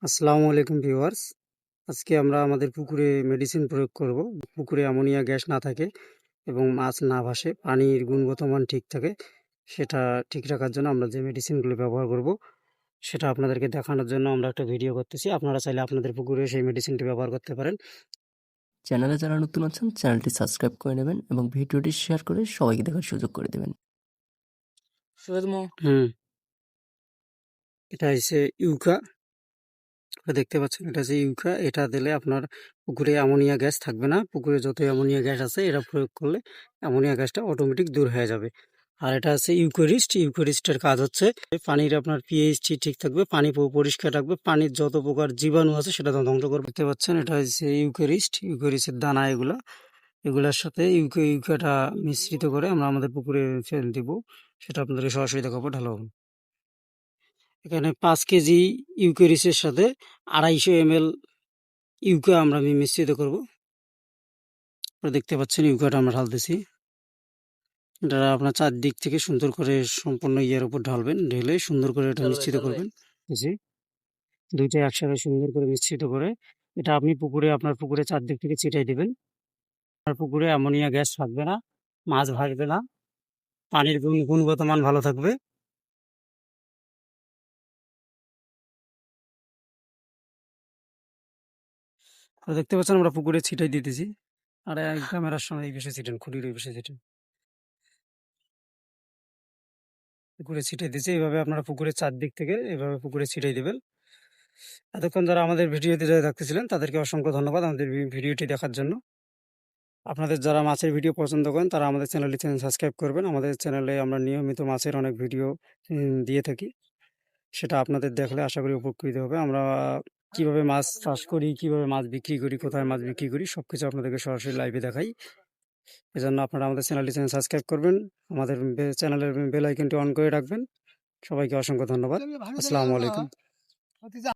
আসসালামু আলাইকুম ভিউয়ার্স। আজকে আমরা আমাদের পুকুরে মেডিসিন প্রয়োগ করব। পুকুরে অ্যামোনিয়া গ্যাস না থাকে এবং মাছ না ভাসে, পানির গুণগত মান ঠিক থাকে, সেটা ঠিক রাখার জন্য আমরা যে মেডিসিনগুলো ব্যবহার করব সেটা আপনাদেরকে দেখানোর জন্য আমরা একটা ভিডিও করতেছি। আপনারা চাইলে আপনাদের পুকুরে সেই মেডিসিনটি ব্যবহার করতে পারেন। চ্যানেলে যারা নতুন আছেন চ্যানেলটি সাবস্ক্রাইব করে নেবেন এবং ভিডিওটি শেয়ার করে সবাইকে দেখার সুযোগ করে দেবেন। এটা হচ্ছে ইউকা, দেখতে পাচ্ছেন, এটা হচ্ছে ইউকা। এটা দিলে আপনার পুকুরে অ্যামোনিয়া গ্যাস থাকবে না। পুকুরে যত অ্যামোনিয়া গ্যাস আছে এটা প্রয়োগ করলে অ্যামোনিয়া গ্যাসটা অটোমেটিক দূর হয়ে যাবে। আর এটা আছে ইউকোরিস্ট। ইউকোরিস্টের কাজ হচ্ছে পানির আপনার পিএইচটি ঠিক থাকবে, পানি পরিষ্কার রাখবে, পানির যত প্রকার জীবাণু আছে সেটা ধ্বংস করবে। দেখতে পাচ্ছেন, এটা হচ্ছে ইউকোরিস্ট। ইউকোরিস্টের দানা এগুলোর সাথে ইউকাটা মিশ্রিত করে আমরা আমাদের পুকুরে ফেলে দিব। সেটা আপনাদেরকে সরাসরি দেখাবো, ঢালাবো। এখানে 5 কেজি ইউকেরিসের সাথে 250 ml ইউকা আমরা মিশ্রিত করব। দেখতে পাচ্ছেন ইউকাটা আমরা ঢালতেছি। এটা আপনার চারদিক থেকে সুন্দর করে সম্পূর্ণ ইয়ের উপর ঢালবেন, ঢেলে সুন্দর করে এটা মিশ্রিত করবেন। জি, দুইটা একসাথে সুন্দর করে মিশ্রিত করে এটা আপনি আপনার পুকুরে চারদিক থেকে ছিটাই দিবেন। আপনার পুকুরে অ্যামোনিয়া গ্যাস থাকবে না, মাছ ভাসবে না, পানির গুণগত মান ভালো থাকবে। দেখতে পাচ্ছেন আমরা পুকুরে ছিটাই দিতেছি। আর ক্যামেরার সামনে এই পাশে ছিটেন, খুঁটির ওই পাশে ছিটেন, পুকুরে ছিটাই দিয়েছি। এইভাবে আপনারা পুকুরের চারদিক থেকে এভাবে পুকুরে ছিটাই দেবেন। এতক্ষণ যারা আমাদের ভিডিওতে যারা থাকতেছিলেন তাদেরকে অসংখ্য ধন্যবাদ আমাদের ভিডিওটি দেখার জন্য। আপনাদের যারা মাছের ভিডিও পছন্দ করেন তারা আমাদের চ্যানেল সাবস্ক্রাইব করবেন। আমাদের চ্যানেলে আমরা নিয়মিত মাছের অনেক ভিডিও দিয়ে থাকি, সেটা আপনাদের দেখলে আশা করি উপকৃত হবে। আমরা কিভাবে মাছ চাষ করি, কিভাবে মাছ বিক্রি করি, কোথায় মাছ বিক্রি করি, সবকিছু আপনাদেরকে সরাসরি লাইভে দেখাই। এজন্য আপনারা আমাদের চ্যানেলটি সাবস্ক্রাইব করবেন, আমাদের চ্যানেলের বেল আইকনটি অন করে রাখবেন। সবাইকে অসংখ্য ধন্যবাদ। আসসালামু আলাইকুম।